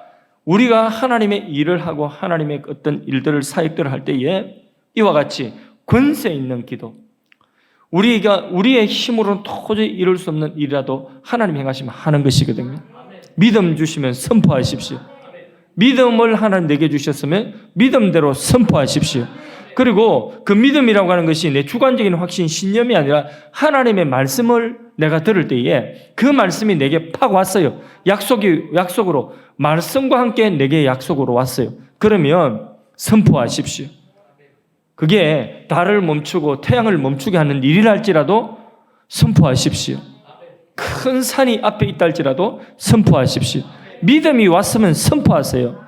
우리가 하나님의 일을 하고 하나님의 어떤 일들을, 사역들을 할 때에 이와 같이 권세 있는 기도, 우리가 우리의 힘으로는 도저히 이룰 수 없는 일이라도 하나님 행하시면 하는 것이거든요. 믿음 주시면 선포하십시오. 믿음을 하나님 내게 주셨으면 믿음대로 선포하십시오. 그리고 그 믿음이라고 하는 것이 내 주관적인 확신, 신념이 아니라 하나님의 말씀을 내가 들을 때에 그 말씀이 내게 팍 왔어요. 약속으로 말씀과 함께 내게 약속으로 왔어요. 그러면 선포하십시오. 그게 달을 멈추고 태양을 멈추게 하는 일이라 할지라도 선포하십시오. 큰 산이 앞에 있다 할지라도 선포하십시오. 믿음이 왔으면 선포하세요.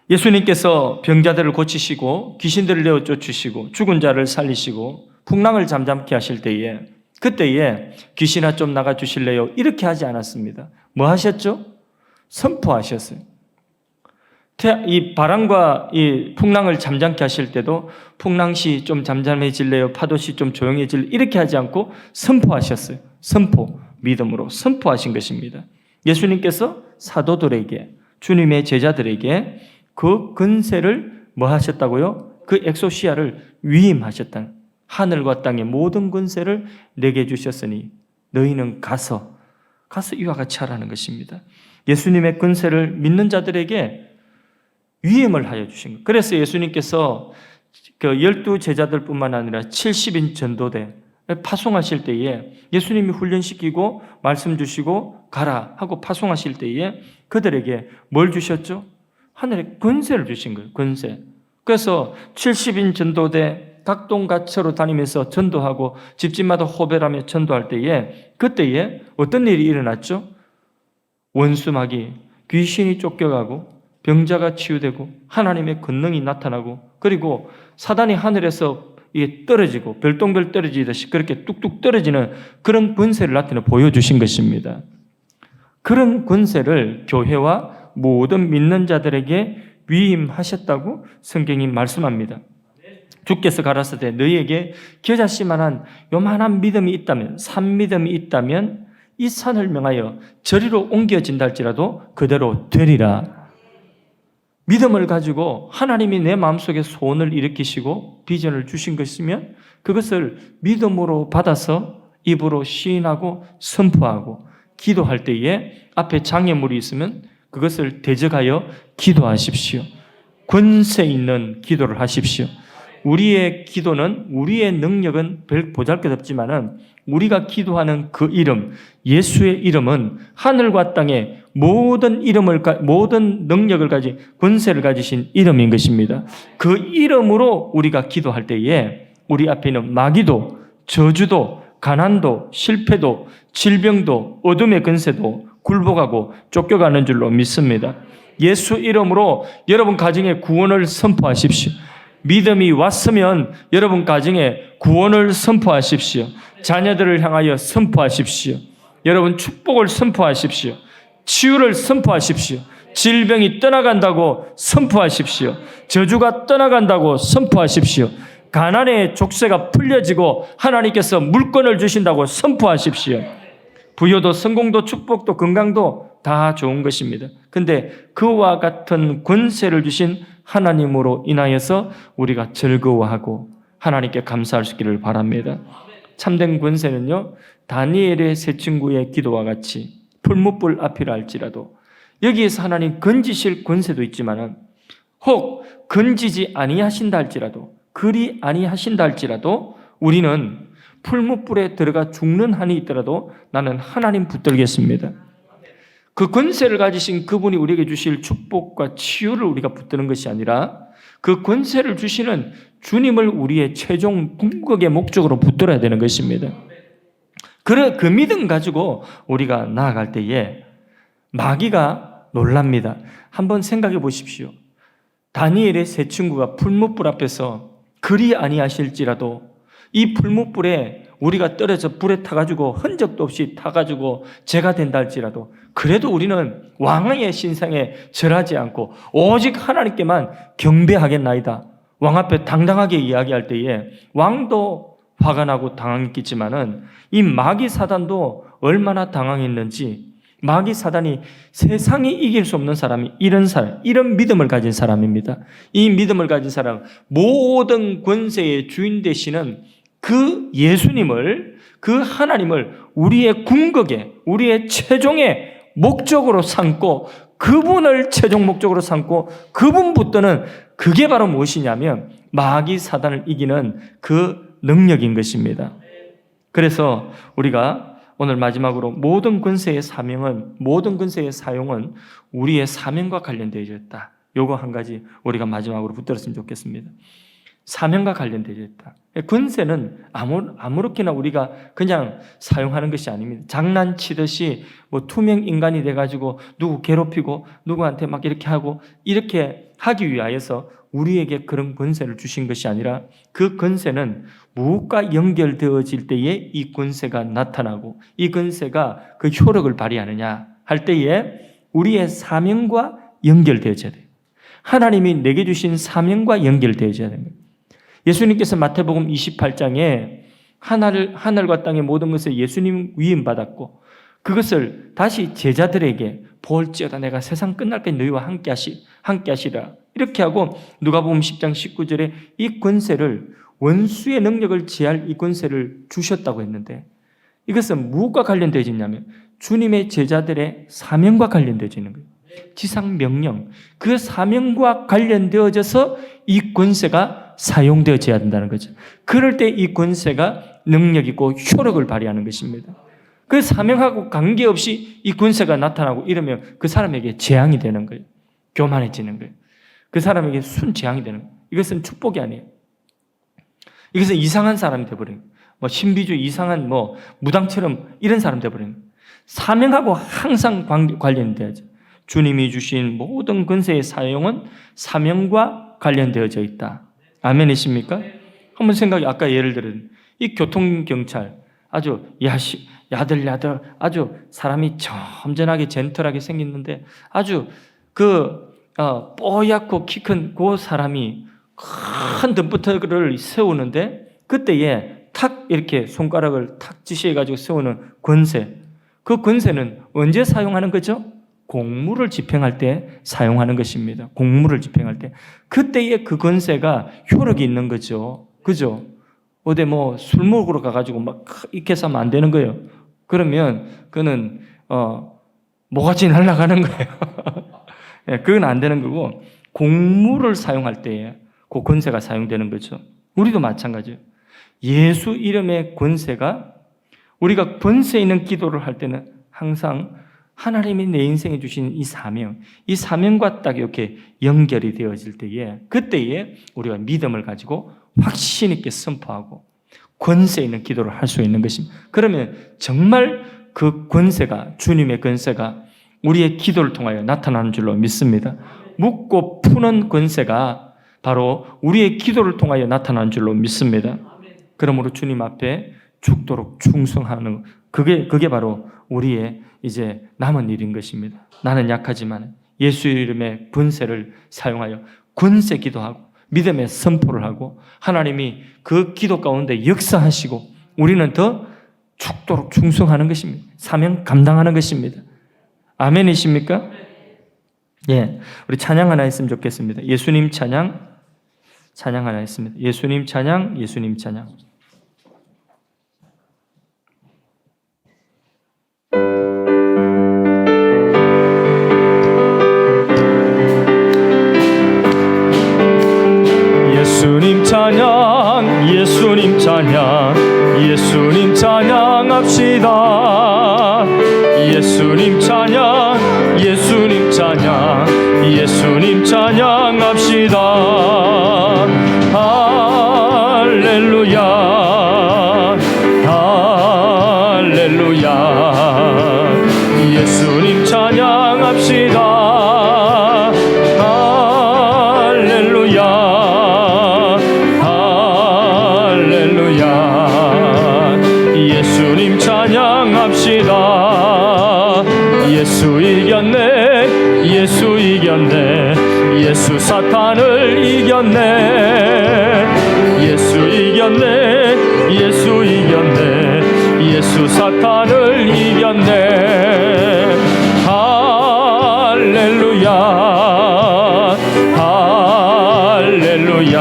예수님께서 병자들을 고치시고 귀신들을 내어 쫓으시고 죽은 자를 살리시고 풍랑을 잠잠케 하실 때에 그때에 귀신아 좀 나가 주실래요? 이렇게 하지 않았습니다. 뭐 하셨죠? 선포하셨어요. 이 바람과 이 풍랑을 잠잠케 하실 때도 풍랑시 좀 잠잠해질래요? 파도시 좀 조용해질래요? 이렇게 하지 않고 선포하셨어요. 선포, 믿음으로 선포하신 것입니다. 예수님께서 사도들에게, 주님의 제자들에게 그 근세를 뭐 하셨다고요? 그 엑소시아를 위임하셨다. 하늘과 땅의 모든 근세를 내게 주셨으니 너희는 가서 이와 같이 하라는 것입니다. 예수님의 근세를 믿는 자들에게 위임을 하여 주신 것. 그래서 예수님께서 그 12 제자들뿐만 아니라 70인 전도대 파송하실 때에 예수님이 훈련시키고 말씀 주시고 가라 하고 파송하실 때에 그들에게 뭘 주셨죠? 하늘의 권세를 주신 거예요. 권세. 그래서 70인 전도대 각동각처로 다니면서 전도하고 집집마다 호배라며 전도할 때에 그때에 어떤 일이 일어났죠? 원수마귀, 귀신이 쫓겨가고 병자가 치유되고 하나님의 권능이 나타나고 그리고 사단이 하늘에서 이게 떨어지고 별똥별 떨어지듯이 그렇게 뚝뚝 떨어지는 그런 권세를 나타내 보여주신 것입니다. 그런 권세를 교회와 모든 믿는 자들에게 위임하셨다고 성경이 말씀합니다. 주께서 가라사대 너희에게 겨자씨만한 요만한 믿음이 있다면, 산 믿음이 있다면 이 산을 명하여 저리로 옮겨진다 할지라도 그대로 되리라. 믿음을 가지고 하나님이 내 마음속에 소원을 일으키시고 비전을 주신 것이면 그것을 믿음으로 받아서 입으로 시인하고 선포하고 기도할 때에 앞에 장애물이 있으면 그것을 대적하여 기도하십시오. 권세 있는 기도를 하십시오. 우리의 기도는, 우리의 능력은 별 보잘것없지만은 우리가 기도하는 그 이름, 예수의 이름은 하늘과 땅에 모든 능력을 가진 권세를 가지신 이름인 것입니다. 그 이름으로 우리가 기도할 때에 우리 앞에 있는 마귀도, 저주도, 가난도, 실패도, 질병도, 어둠의 권세도 굴복하고 쫓겨가는 줄로 믿습니다. 예수 이름으로 여러분 가정에 구원을 선포하십시오. 믿음이 왔으면 여러분 가정에 구원을 선포하십시오. 자녀들을 향하여 선포하십시오. 여러분 축복을 선포하십시오. 치유를 선포하십시오. 질병이 떠나간다고 선포하십시오. 저주가 떠나간다고 선포하십시오. 가난의 족쇄가 풀려지고 하나님께서 물건을 주신다고 선포하십시오. 부여도 성공도 축복도 건강도 다 좋은 것입니다. 근데 그와 같은 권세를 주신 하나님으로 인하여서 우리가 즐거워하고 하나님께 감사할 수 있기를 바랍니다. 참된 권세는요, 다니엘의 세 친구의 기도와 같이 풀무불 앞이라 할지라도 여기에서 하나님 건지실 권세도 있지만은 혹 건지지 아니하신다 할지라도 그리 아니하신다 할지라도 우리는 풀무불에 들어가 죽는 한이 있더라도 나는 하나님 붙들겠습니다. 그 권세를 가지신 그분이 우리에게 주실 축복과 치유를 우리가 붙드는 것이 아니라 그 권세를 주시는 주님을 우리의 최종 궁극의 목적으로 붙들어야 되는 것입니다. 그 믿음 가지고 우리가 나아갈 때에 마귀가 놀랍니다. 한번 생각해 보십시오. 다니엘의 세 친구가 풀무불 앞에서 그리 아니하실지라도 이 풀무불에 우리가 떨어져 불에 타가지고 흔적도 없이 타가지고 죄가 된다 할지라도 그래도 우리는 왕의 신상에 절하지 않고 오직 하나님께만 경배하겠나이다. 왕 앞에 당당하게 이야기할 때에 왕도 화가 나고 당황했겠지만은 이 마귀 사단도 얼마나 당황했는지 마귀 사단이 세상이 이길 수 없는 사람이 이런 사람, 이런 믿음을 가진 사람입니다. 이 믿음을 가진 사람, 모든 권세의 주인 되시는 그 예수님을, 그 하나님을 우리의 궁극에, 우리의 최종의 목적으로 삼고 그분을 최종 목적으로 삼고 그분 붙드는 그게 바로 무엇이냐면 마귀 사단을 이기는 그 능력인 것입니다. 그래서 우리가 오늘 마지막으로 모든 권세의 사명은, 모든 권세의 사용은 우리의 사명과 관련되어 있다. 요거 한 가지 우리가 마지막으로 붙들었으면 좋겠습니다. 사명과 관련되어 있다. 권세는 아무렇게나 우리가 그냥 사용하는 것이 아닙니다. 장난치듯이 뭐 투명 인간이 돼가지고 누구 괴롭히고 누구한테 막 이렇게 하고 이렇게 하기 위하여서 우리에게 그런 권세를 주신 것이 아니라 그 권세는 무엇과 연결되어질 때에 이 권세가 나타나고 이 권세가 그 효력을 발휘하느냐 할 때에 우리의 사명과 연결되어져야 돼요. 하나님이 내게 주신 사명과 연결되어져야 됩니다. 예수님께서 마태복음 28장에 하늘과 땅의 모든 것을 예수님 위임받았고 그것을 다시 제자들에게 볼지어다 내가 세상 끝날까지 너희와 함께 하시라 이렇게 하고 누가복음 10장 19절에 이 권세를 원수의 능력을 제할 이 권세를 주셨다고 했는데 이것은 무엇과 관련되어지냐면 주님의 제자들의 사명과 관련되어지는 거예요. 지상 명령, 그 사명과 관련되어져서 이 권세가 사용되어져야 된다는 거죠. 그럴 때 이 권세가 능력 있고 효력을 발휘하는 것입니다. 그 사명하고 관계없이 이 권세가 나타나고 이러면 그 사람에게 재앙이 되는 거예요. 교만해지는 거예요. 그 사람에게 순재앙이 되는 거예요. 이것은 축복이 아니에요. 이것은 이상한 사람이 되어버린 거예요. 뭐 신비주의 이상한 뭐 무당처럼 이런 사람 되어버린 거예요. 사명하고 항상 관련돼야죠. 주님이 주신 모든 권세의 사용은 사명과 관련되어져 있다. 아멘이십니까? 한번 생각해. 아까 예를 들은 이 교통경찰 아주 야들야들 아주 사람이 점잖하게 젠틀하게 생겼는데 아주 뽀얗고 키 큰 그 사람이 큰 덤프트럭을 세우는데 그때에 탁 이렇게 손가락을 탁 지시해가지고 세우는 권세, 그 권세는 언제 사용하는 거죠? 공무를 집행할 때 사용하는 것입니다. 공무를 집행할 때 그때의 그 권세가 효력이 있는 거죠. 그죠? 어디 뭐 술 먹으러 가가지고 막 이렇게 해서 하면 안 되는 거예요. 그러면 그는 모가지 날아가는 거예요. 네, 그건 안 되는 거고 공무를 사용할 때에 그 권세가 사용되는 거죠. 우리도 마찬가지예요. 예수 이름의 권세가 우리가 권세 있는 기도를 할 때는 항상 하나님이 내 인생에 주신 이 사명과 딱 이렇게 연결이 되어질 때에 그때에 우리가 믿음을 가지고 확신 있게 선포하고 권세 있는 기도를 할 수 있는 것입니다. 그러면 정말 그 권세가 주님의 권세가 우리의 기도를 통하여 나타나는 줄로 믿습니다. 묻고 푸는 권세가 바로 우리의 기도를 통하여 나타나는 줄로 믿습니다. 그러므로 주님 앞에 죽도록 충성하는 그게 바로 우리의 이제 남은 일인 것입니다. 나는 약하지만 예수 이름의 권세를 사용하여 권세 기도하고 믿음의 선포를 하고 하나님이 그 기도 가운데 역사하시고 우리는 더 죽도록 충성하는 것입니다. 사명 감당하는 것입니다. 아멘이십니까? 예, 우리 찬양 하나 했으면 좋겠습니다. 예수님 찬양 하나 했습니다. 예수님 찬양, 예수님 찬양. 예수님 찬양, 예수 예수님 찬양, 예수님 찬양합시다. 예수님 찬양, 예수님 찬양, 예수님 찬양합시다. 할렐루야, 할렐루야. 예수님 찬양합시다. 할렐루야, 할렐루야. 예수님 찬양합시다. 예수 이겼네, 예수 이겼네, 예수 사탄을 이겼네. 예수 이겼네, 예수 이겼네, 예수 사탄을 이겼네. 할렐루야, 할렐루야.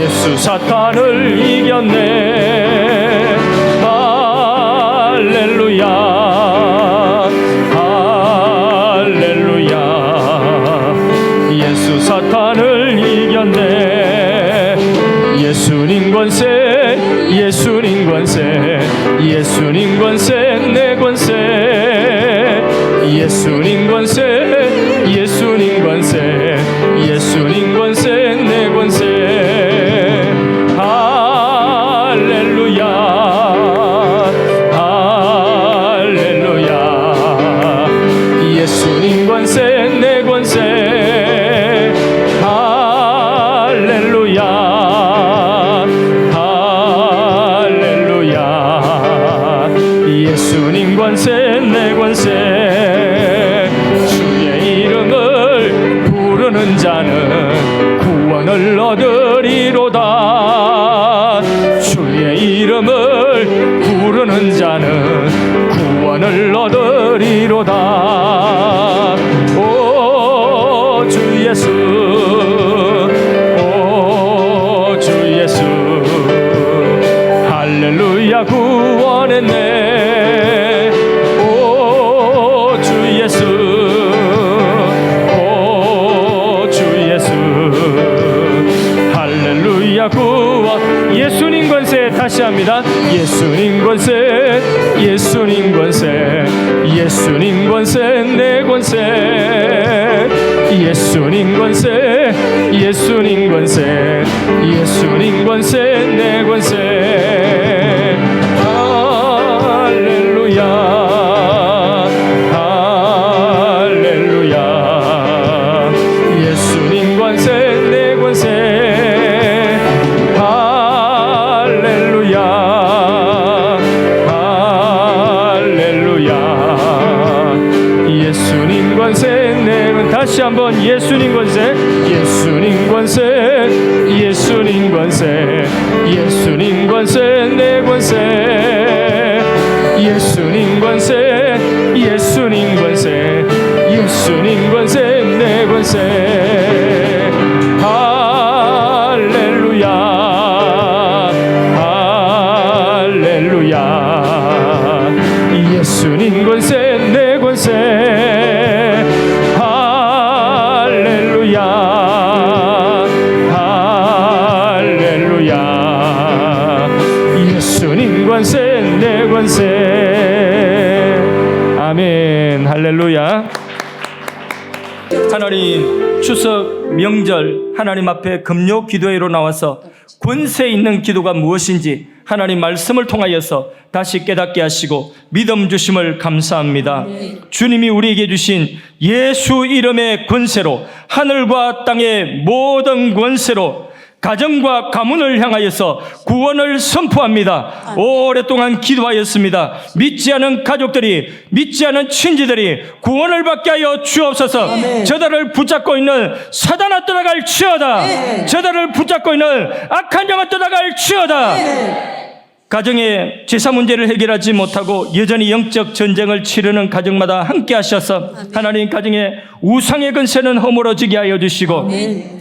예수 사탄을 이겼네. 할렐루야, 할렐루야. 예수 사탄을 이겼네. 예수님 권세, 예수님 권세, 예수님 권세, 내 권세. 예수님 권세, 예수님 권세, 예수님 권세, 내 권세. 할렐루야, 할렐루야. 예수님 권세, 내 권세. 할렐루야, 할렐루야. 예수님 권세, 내 권세. 주의 이름을 부르는 자는 구원을 얻으리로다. 주의 이름을 부르는 자는 구원을 얻으리로다. 오 주 예수, 오 주 예수. 할렐루야, 구원했네. 오 주 예수, 오 주 예수. 할렐루야, 구원. 예수님 권세, 다시 합니다. 예수님 권세, 예수님 권세, 예수님 권세, 내 권세. 예수님 권세, 예수님 권세, 예수님 권세, 내 권세. 할렐루야, 할렐루야. 예수님 권세, 내 권세. 할렐루야, 할렐루야. 예수님 권세, 내 권세. 다시 한번 예수님 권세, 예수님 권세, 예수님 권세, 예수님 권세, 내 권세. 예수님 권세, 예수님 권세, 예수님 권세, 내 권세. 할렐루야, 할렐루야. 예수님 권세, 내 권세. 할렐루야, 할렐루야. 예수님 권세, 내 권세. 아멘. 할렐루야. 하나님, 추석 명절 하나님 앞에 금요 기도회로 나와서 권세 있는 기도가 무엇인지 하나님 말씀을 통하여서 다시 깨닫게 하시고 믿음 주심을 감사합니다. 주님이 우리에게 주신 예수 이름의 권세로, 하늘과 땅의 모든 권세로 가정과 가문을 향하여서 구원을 선포합니다. 오랫동안 기도하였습니다. 믿지 않은 가족들이, 믿지 않은 친지들이 구원을 받게 하여 주옵소서. 아멘. 저들을 붙잡고 있는 사단아 떠나갈 치어다. 아멘. 저들을 붙잡고 있는 악한 영아 떠나갈 치어다. 아멘. 가정의 제사 문제를 해결하지 못하고 여전히 영적 전쟁을 치르는 가정마다 함께 하셔서 하나님 가정의 우상의 근세는 허물어지게 하여 주시고, 아멘.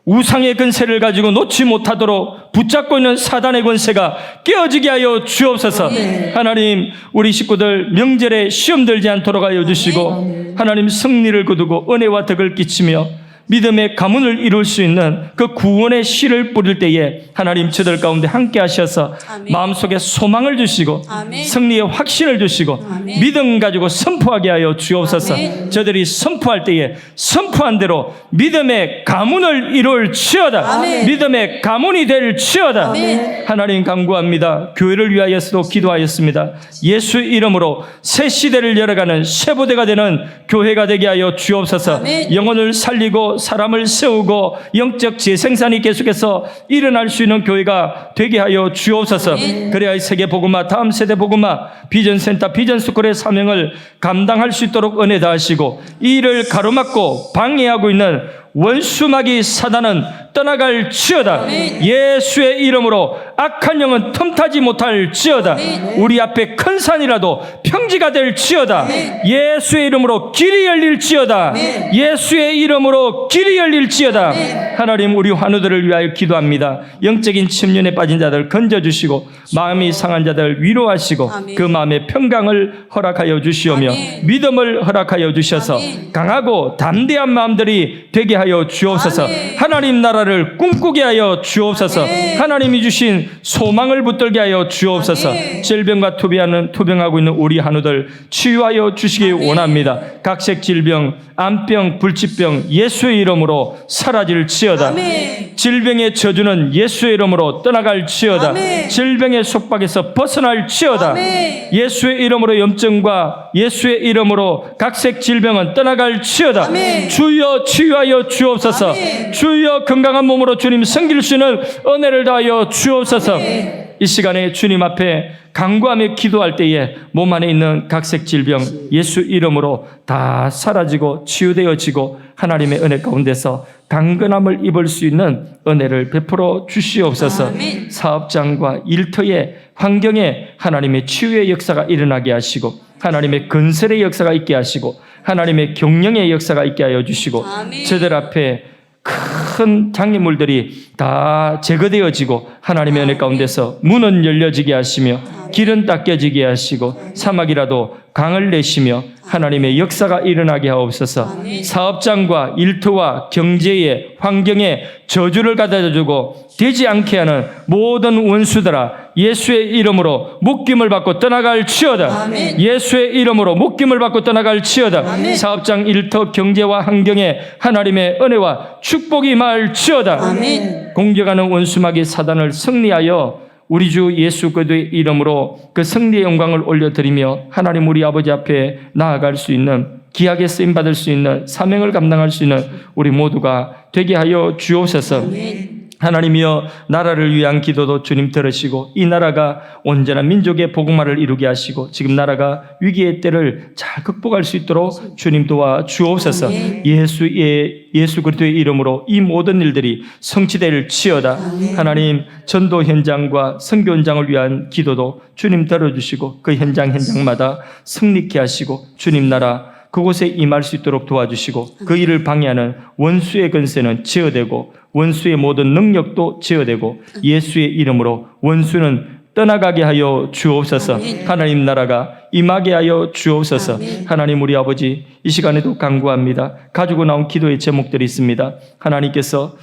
우상의 근세를 가지고 놓지 못하도록 붙잡고 있는 사단의 권세가 깨어지게 하여 주옵소서. 네. 하나님, 우리 식구들 명절에 시험 들지 않도록 하여 주시고, 네. 하나님 승리를 거두고 은혜와 덕을 끼치며 믿음의 가문을 이룰 수 있는 그 구원의 씨를 뿌릴 때에 하나님 저들 가운데 함께 하셔서 아멘. 마음속에 소망을 주시고 아멘. 승리의 확신을 주시고 아멘. 믿음 가지고 선포하게 하여 주옵소서. 아멘. 저들이 선포할 때에 선포한 대로 믿음의 가문을 이룰지어다. 아멘. 믿음의 가문이 될지어다. 아멘. 하나님 간구합니다. 교회를 위하여서도 기도하였습니다. 예수 이름으로 새 시대를 열어가는 새 부대가 되는 교회가 되게 하여 주옵소서. 아멘. 영혼을 살리고 사람을 세우고 영적 재생산이 계속해서 일어날 수 있는 교회가 되게 하여 주옵소서. 아멘. 그래야 세계 복음화, 다음 세대 복음화, 비전센터, 비전스쿨의 사명을 감당할 수 있도록 은혜 다하시고 이 일을 가로막고 방해하고 있는 원수마귀 사단은 떠나갈지어다. 아멘. 예수의 이름으로 악한 영은 틈타지 못할지어다. 아멘. 우리 앞에 큰 산이라도 평지가 될지어다. 아멘. 예수의 이름으로 길이 열릴지어다. 아멘. 예수의 이름으로 길이 열릴지어다. 아멘. 하나님 우리 환우들을 위하여 기도합니다. 영적인 침륜에 빠진 자들 건져주시고 마음이 상한 자들 위로하시고 아멘. 그 마음의 평강을 허락하여 주시오며 아멘. 믿음을 허락하여 주셔서 아멘. 강하고 담대한 마음들이 되게 하여 주옵소서. 아멘. 하나님 나라를 꿈꾸게 하여 주옵소서. 아멘. 하나님이 주신 소망을 붙들게 하여 주옵소서. 아멘. 질병과 투병하고 있는 우리 한우들 치유하여 주시기 아멘. 원합니다. 각색 질병, 암병, 불치병 예수의 이름으로 사라질지어다. 아멘. 질병의 저주는 예수의 이름으로 떠나갈지어다. 아멘. 질병의 속박에서 벗어날지어다. 아멘. 예수의 이름으로 염증과 예수의 이름으로 각색 질병은 떠나갈지어다. 아멘. 주여 치유하여 주옵소서. 아멘. 주여 건강한 몸으로 주님 섬길 수 있는 은혜를 다하여 주옵소서. 아멘. 이 시간에 주님 앞에 간구하며 기도할 때에 몸 안에 있는 각색 질병 예수 이름으로 다 사라지고 치유되어지고 하나님의 은혜 가운데서 강건함을 입을 수 있는 은혜를 베풀어 주시옵소서. 아멘. 사업장과 일터의 환경에 하나님의 치유의 역사가 일어나게 하시고 하나님의 건설의 역사가 있게 하시고 하나님의 경영의 역사가 있게 하여 주시고 아멘. 저들 앞에 큰 장애물들이 다 제거되어지고 하나님의 은혜 가운데서 문은 열려지게 하시며 길은 닦여지게 하시고 사막이라도 강을 내시며 하나님의 역사가 일어나게 하옵소서. 아멘. 사업장과 일터와 경제의 환경에 저주를 가져다주고 되지 않게 하는 모든 원수들아 예수의 이름으로 묶임을 받고 떠나갈지어다. 아멘. 예수의 이름으로 묶임을 받고 떠나갈지어다. 아멘. 사업장 일터 경제와 환경에 하나님의 은혜와 축복이 임할지어다. 아멘. 공격하는 원수마귀 사단을 승리하여 우리 주 예수 그리스도의 이름으로 그 승리의 영광을 올려드리며 하나님 우리 아버지 앞에 나아갈 수 있는 귀하게 쓰임받을 수 있는 사명을 감당할 수 있는 우리 모두가 되게 하여 주옵소서. 아멘. 하나님이여 나라를 위한 기도도 주님 들으시고 이 나라가 온전한 민족의 복음화를 이루게 하시고 지금 나라가 위기의 때를 잘 극복할 수 있도록 주님 도와 주옵소서. 아멘. 예수 그리스도의 이름으로 이 모든 일들이 성취될지어다. 아멘. 하나님 전도 현장과 선교 현장을 위한 기도도 주님 들어주시고 그 현장마다 승리케 하시고 주님 나라 그곳에 임할 수 있도록 도와주시고 그 일을 방해하는 원수의 근세는 제어되고 원수의 모든 능력도 제어되고 예수의 이름으로 원수는 떠나가게 하여 주옵소서. 아멘. 하나님 나라가 임하게 하여 주옵소서. 아멘. 하나님 우리 아버지 이 시간에도 간구합니다. 가지고 나온 기도의 제목들이 있습니다. 하나님께서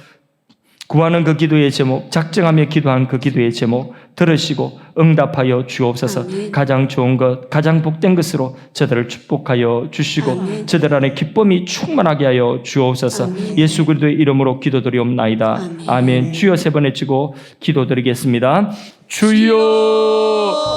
구하는 그 기도의 제목, 작정하며 기도한 그 기도의 제목 들으시고 응답하여 주옵소서. 아멘. 가장 좋은 것, 가장 복된 것으로 저들을 축복하여 주시고 아멘. 저들 안에 기쁨이 충만하게 하여 주옵소서. 아멘. 예수 그리스도의 이름으로 기도드리옵나이다. 아멘. 아멘. 주여 세 번 외치고 기도드리겠습니다. 주여